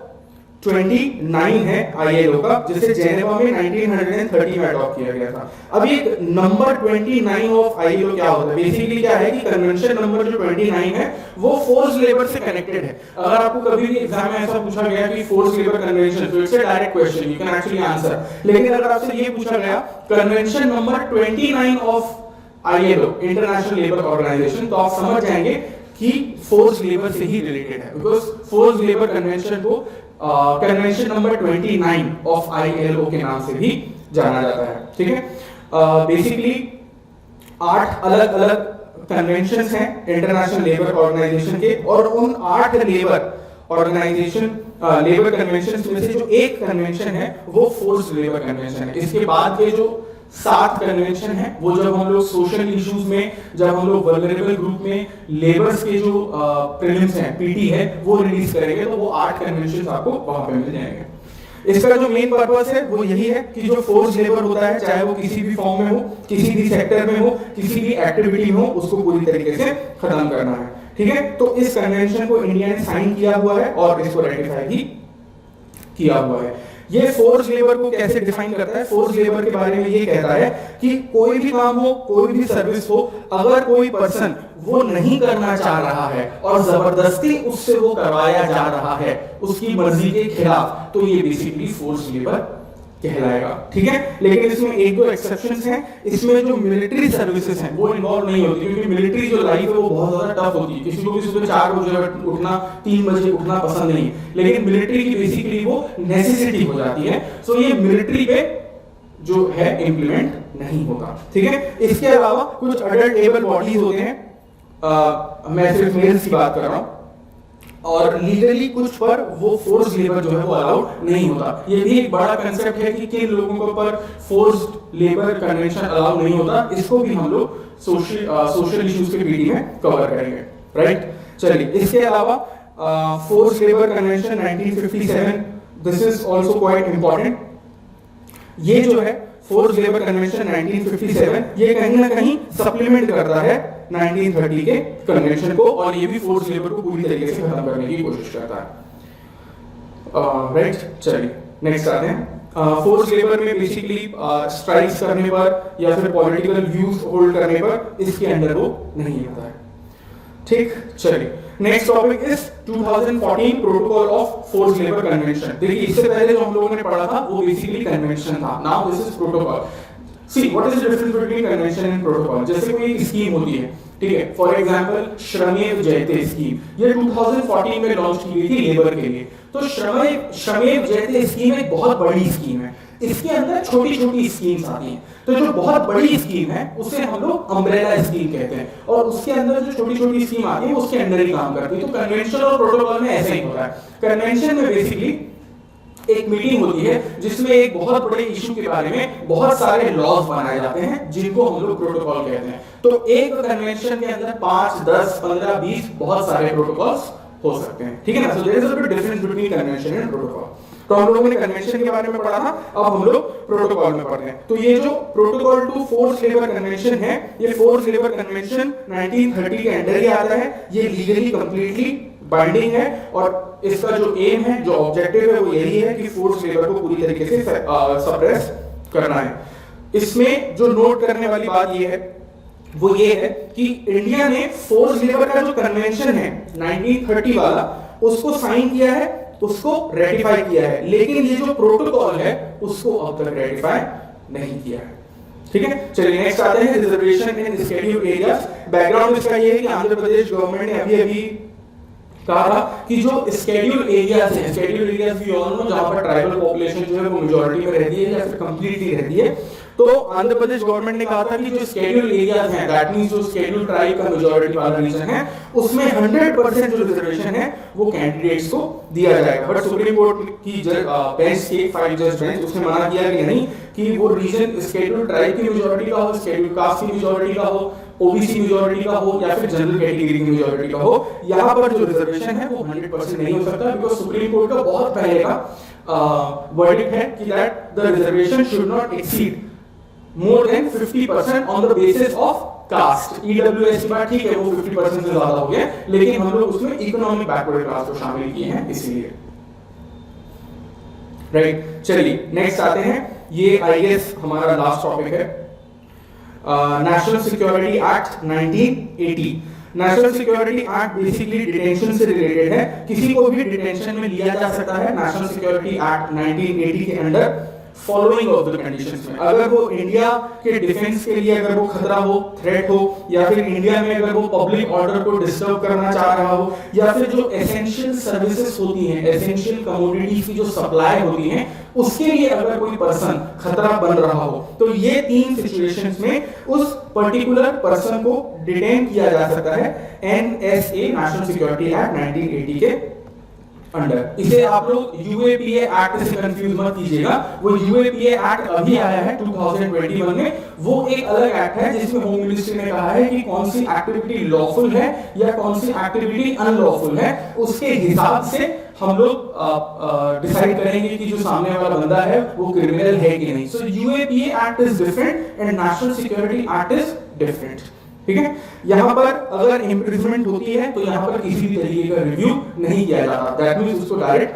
29 है ILO का, जिसे जेनेवा में 1930 में अडॉप्ट किया गया था। अब ये नंबर 29 ऑफ ILO क्या होता है, बेसिकली क्या है कि कन्वेंशन नंबर जो 29 है वो फोर्स लेबर से कनेक्टेड है। अगर आपको कभी भी एग्जाम में ऐसा पूछा गया कि फोर्स लेबर कन्वेंशन, तो it's a direct question, you can actually answer. लेकिन अगर आपसे ये पूछा गया convention number 29 of ILO international labour organization, तो आप समझ जाएंगे कि फोर्स लेबर से ही रिलेटेड है, बिकॉज फोर्स लेबर कन्वेंशन को कन्वेंशन नंबर 29 ऑफ ILO के नाम से भी जाना जाता है, ठीक है। बेसिकली 8 अलग अलग कन्वेंशंस हैं इंटरनेशनल लेबर ऑर्गेनाइजेशन के, और उन 8 लेबर ऑर्गेनाइजेशन लेबर कन्वेंशंस में से जो एक कन्वेंशन है वो फोर्स लेबर कन्वेंशन है। इसके बाद के जो 7 कन्वेंशन है वो जब हम लोग सोशल इश्यूज में, जब हम लोग वल्नरेबल ग्रुप में लेबर्स के जो प्रीलिम्स हैं PT है वो रिलीज करेंगे, तो वो 8 कन्वेंशन आपको वहां पे मिल जाएंगे। इसका जो मेन पर्पस है वो यही है कि जो फोर्स लेबर होता है, चाहे वो किसी भी फॉर्म में हो, किसी भी सेक्टर में हो, किसी भी एक्टिविटी में हो, उसको पूरी तरीके से खत्म करना है, ठीक है। तो इस कन्वेंशन को इंडिया ने साइन किया हुआ है और इसको रेटिफाई भी किया हुआ है। ये फोर्स लेबर को कैसे डिफाइन करता है, फोर्स लेबर के बारे में ये कहता है कि कोई भी काम हो, कोई भी सर्विस हो, अगर कोई पर्सन वो नहीं करना चाह रहा है और जबरदस्ती उससे वो करवाया जा रहा है उसकी मर्जी के खिलाफ, तो ये बेसिकली फोर्स लेबर कहलाएगा, ठीक है। लेकिन इसमें एक दो एक्सेप्शंस हैं, इसमें जो मिलिट्री सर्विसेज हैं वो इन्वॉल्व नहीं होती, क्योंकि मिलिट्री जो लाइफ है वो बहुत ज्यादा टफ होती है, किसी को भी सुबह 4 बजे उठना, 3 बजे उठना पसंद नहीं है, लेकिन मिलिट्री की बेसिकली वो नेसेसिटी हो जाती है, सो ये मिलिट्री पे जो है इंप्लीमेंट नहीं होगा, ठीक है। इसके अलावा कुछ अडल्ट एबल बॉडीज होते हैं, मैं सिर्फ मेल्स की बात कर रहा हूं, और लीगली कुछ पर वो फोर्स लेबर जो है वो अलाउड नहीं होता। ये भी एक बड़ा कंसेप्ट है कि किन लोगों के ऊपर फोर्स्ड लेबर कन्वेंशन अलाउ नहीं होता, इसको भी हम लोग सोशल इश्यूज के पीडी में कवर करेंगे, राइट। चलिए, इसके अलावा force labour convention 1957, this is also quite important. ये जो है फोर्स लेबर कन्वेंशन 1957, ये कहीं ना कहीं सप्लीमेंट करता है 1930 के कन्वेंशन को, और ये भी फोर्स लेबर को पूरी तरीके से खत्म करने की कोशिश करता है, राइट। चलिए नेक्स्ट आते हैं। फोर्स लेबर में बेसिकली स्ट्राइक्स करने पर या फिर पॉलिटिकल व्यूज होल्ड करने पर इसके अंडर वो नहीं आता है, ठीक। चलिए, next topic is 2014 protocol of force labour convention. देखिए, इससे पहले जो हम लोगों ने पढ़ा था वो बेसिकली कन्वेंशन था, now this is protocol. See what is the difference between convention and protocol. जैसे कोई स्कीम होती है, ठीक है, फॉर एग्जांपल श्रमेव जयते स्कीम, ये 2014 में लॉन्च की गई थी लेबर के लिए। तो श्रमेव जयते स्कीम एक बहुत बड़ी स्कीम है, इसके अंदर छोटी छोटी स्कीम्स आती हैं, तो जो बहुत बड़ी स्कीम है उसे हम लोग अम्ब्रेला स्कीम कहते हैं, और उसके अंदर जो छोटी छोटी स्कीम आती है वो उसके अंदर ही काम करती है। तो कन्वेंशन और प्रोटोकॉल में ऐसा ही होता है। कन्वेंशन में बेसिकली एक मीटिंग होती है जिसमें एक बहुत बड़े इशू के बारे में बहुत सारे लॉज बनाए जाते हैं, जिनको हम लोग प्रोटोकॉल कहते हैं। तो एक कन्वेंशन के अंदर 5, 10, 15, 20 बहुत सारे प्रोटोकॉल्स हो सकते हैं, ठीक है ना। So there is a bit difference between convention and protocol. तो हम लोगों ने कन्वेंशन के बारे में पढ़ा था, अब हम लोग प्रोटोकॉल में पढ़ रहे हैं। तो ये जो protocol to force labour convention है, ये फोर्स लेबर कन्वेंशन 1930 के अंडर ही आता है। ये लीगली कंप्लीटली बाइंडिंग है, और इसका जो एम है, जो ऑब्जेक्टिव है, वो यही है कि फोर्स लेबर को पूरी तरीके से सप्रेस करना है। इसमें जो नोट करने वाली बात ये है, वो ये है कि इंडिया ने फोर्स लेबर का जो कन्वेंशन है 1930 वाला, उसको साइन किया है, उसको रेटिफाई किया है, लेकिन ये जो प्रोटोकॉल है उसको अब तक रेटिफाई नहीं किया है, ठीक है। चलिए नेक्स्ट आते हैं रिजर्वेशन इन शेड्यूल्ड एरियाज। बैकग्राउंड इसका ये है कि आंध्र प्रदेश गवर्नमेंट ने अभी कहा था कि जो शेड्यूल्ड एरियाज हैं, scheduled areas we all know, जहां पर ट्राइबल पॉपुलेशन जो है वो मेजॉरिटी में रहती है या फिर कंप्लीटली रहती है, तो आंध्र प्रदेश गवर्नमेंट ने कहा था कि जो शेड्यूल्ड एरियाज हैं, दैट मींस जो शेड्यूल्ड ट्राइब का मेजॉरिटी वाला रीजन है, उसमें 100% जो रिजर्वेशन है वो कैंडिडेट्स को दिया जाएगा। बट सुप्रीम कोर्ट की बेंच के 5 जज बेंच, उसने मना किया कि नहीं, कि वो रीजन शेड्यूल्ड ट्राइब की मेजॉरिटी का हो, शेड्यूल्ड कास्ट की मेजॉरिटी का हो, ओबीसी मेजॉरिटी का हो, या फिर जनरल कैटेगरी की मेजॉरिटी का हो, यहाँ पर जो रिजर्वेशन है वो 100% नहीं हो सकता, बिकॉज सुप्रीम कोर्ट का बहुत पहले का वर्डिक्ट है कि that the reservation should not exceed more than 50% on the basis of caste। EWS की बात ठीक है, वो 50% से ज्यादा हो गया, लेकिन हम लोग उसमें इकोनॉमिक बैकवर्ड क्लास को शामिल किए हैं इसीलिए, राइट। चलिए नेक्स्ट आते हैं, ये आई गेस हमारा लास्ट टॉपिक है, national security act 1980। National security act basically detention से रिलेटेड है, किसी को भी डिटेंशन में लिया जा सकता है नेशनल सिक्योरिटी एक्ट 1980 के under, following of the conditions में। अगर वो इंडिया के डिफेंस के लिए अगर वो खतरा हो, थ्रेट हो, या फिर इंडिया में अगर वो पब्लिक ऑर्डर को डिस्टर्ब करना चाह रहा हो, या फिर जो एसेंशियल सर्विसेज होती हैं, एसेंशियल कमोडिटीज की जो सप्लाई होती हैं, उसके लिए अगर कोई पर्सन खतरा बन रहा हो, तो ये 3 सिचुएशंस में उस पर्टिकुलर पर्सन को डिटेन किया जा सकता है एनएसए, नेशनल सिक्योरिटी एक्ट 1980 के अंडर। इसे आप लोग यूएपीए एक्ट से कंफ्यूज मत कीजिएगा, वो यूएपीए एक्ट अभी आया है 2021 में, वो एक अलग एक्ट है जिसमें होम मिनिस्ट्री ने कहा है कि कौन सी एक्टिविटी लॉफुल है या कौन सी एक्टिविटी अनलॉफुल है, उसके हिसाब से हम लोग डिसाइड करेंगे कि जो सामने वाला बंदा है वो क्रिमिनल है कि नहीं। So UAPA act is different and national security act is different, ठीक है। यहाँ पर अगर इम्प्रिजमेंट होती है तो यहाँ पर किसी भी तरीके का रिव्यू नहीं किया जाता, दैट मींस उसको डायरेक्ट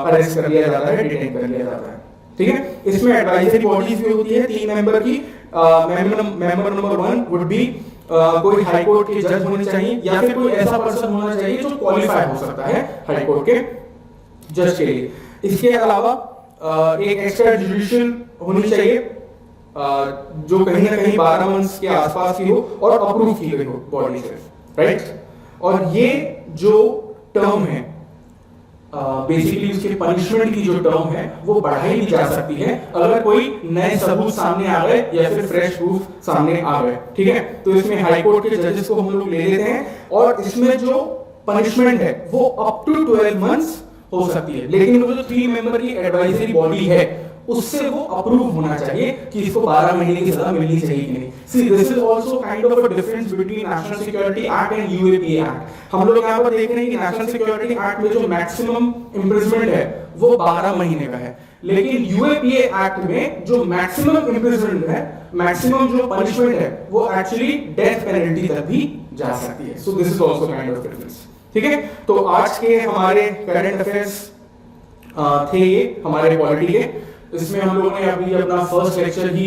अरेस्ट कर लिया जाता है, डिटेन कर लिया जाता है, ठीक है। इसमें एडवाइजरी बॉडीज भी होती है 3 मेंबर की। मेंबर नंबर 1 वुड बी कोई हाई कोर्ट के जज होने चाहिए, या फिर कोई ऐसा पर्सन होना चाहिए जो क्वालिफाइड हो सकता है हाई कोर्ट के जज के लिए। इसके अलावा एक एक्स्ट्रा जुडिशियल होनी चाहिए जो कहीं ना कहीं 12 मंथ्स के आसपास की हो और अप्रूव की गई हो बॉडी से, राइट। और ये जो टर्म है बेसिकली उसके पनिशमेंट की जो टर्म है वो बढ़ाई भी जा सकती है अगर कोई नए सबूत सामने आ गए या फिर फ्रेश प्रूफ सामने आ गए, ठीक है। तो इसमें हाई कोर्ट के जजेस को हम लोग ले लेते हैं और इसमें जो पनिशमेंट है वो अप टू 12 मंथ्स हो सकती है, लेकिन वो जो 3 मेंबर की एडवाइजरी बॉडी है उससे वो अप्रूव होना चाहिए कि इसको 12 महीने की सजा मिलनी चाहिए कि नहीं। See this is also kind of a difference between national security act and UAPA act. हम लोग यहाँ पर देख रहे हैं कि नेशनल सिक्योरिटी एक्ट में जो मैक्सिमम इम्प्रिजनमेंट है वो 12 महीने का है, लेकिन यूएपीए एक्ट में जो मैक्सिमम इम्प्रिजनमेंट है, मैक्सिमम जो पनिशमेंट है वो एक्चुअली डेथ पेनल्टी तक भी जा सकती है। So this is also kind of difference, ठीक है। तो आज के हमारे करंट अफेयर्स थे ये हमारे पॉलिटी के। इसमें हम लोगों ने अभी अपना फर्स्ट लेक्चर ही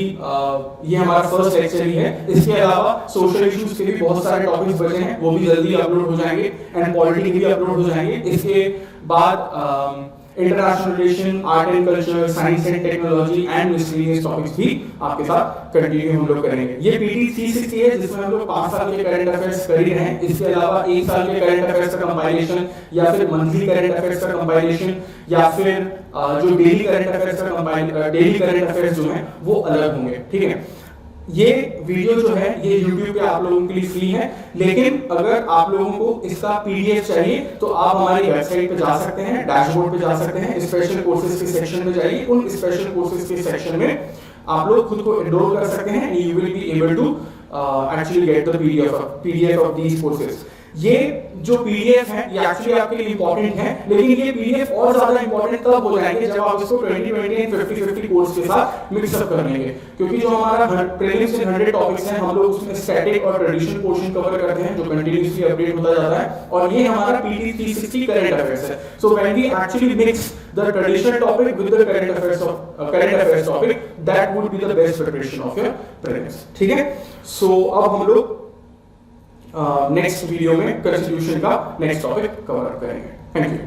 ये हमारा फर्स्ट लेक्चर ही है। इसके अलावा सोशल इश्यूज के भी बहुत सारे टॉपिक्स बचे हैं, वो भी जल्दी अपलोड हो जाएंगे एंड पॉलिटी के भी अपलोड हो जाएंगे। इसके बाद international relation, art and culture, science and technology and miscellaneous topics भी आपके साथ कंटिन्यू हम लोग करेंगे। ये पीटी 360 है जिसमें हम लोग 5 साल के करंट अफेयर्स कर ही रहे हैं। इसके अलावा 1 साल के करंट अफेयर्स का कंपाइलेशन या फिर मंथली करंट अफेयर्स का कंपाइलेशन या फिर जो डेली करंट अफेयर्स का डेली करंट अफेयर्स जो हैं वो अलग होंगे, ठीक है। ये वीडियो जो है ये YouTube पे आप लोगों के लिए फ्री है, लेकिन अगर आप लोगों को इसका PDF चाहिए तो आप हमारी वेबसाइट पे जा सकते हैं, डैशबोर्ड पे जा सकते हैं, स्पेशल कोर्सेज के सेक्शन में जाइए। उन स्पेशल कोर्सेज के सेक्शन में आप लोग खुद को एनरोल कर सकते हैं। You will be able to actually get the PDF of these courses. ये जो PDF है ये एक्चुअली आपके लिए इंपॉर्टेंट है, लेकिन ये PDF और ज्यादा इंपॉर्टेंट तब हो जाएंगे जब आप इसको 20-20 एंड 50-50 कोर्स के साथ मिक्सअप कर लेंगे, क्योंकि जो हमारा प्रीलिम्स इन 100 टॉपिक्स हैं हम लोग उसमें स्टैटिक और ट्रेडिशनल पोर्शन कवर करते हैं जो कंटिन्यूअसली अपडेट होता जाता है, और ये हमारा PT 360 करंट अफेयर्स है। So when we actually mix the traditional topic with the current affairs topic, that would be the best preparation of your prelims, ठीक है। सो अब हम लोग नेक्स्ट वीडियो में कॉन्स्टिट्यूशन का नेक्स्ट टॉपिक कवर करेंगे। Thank you.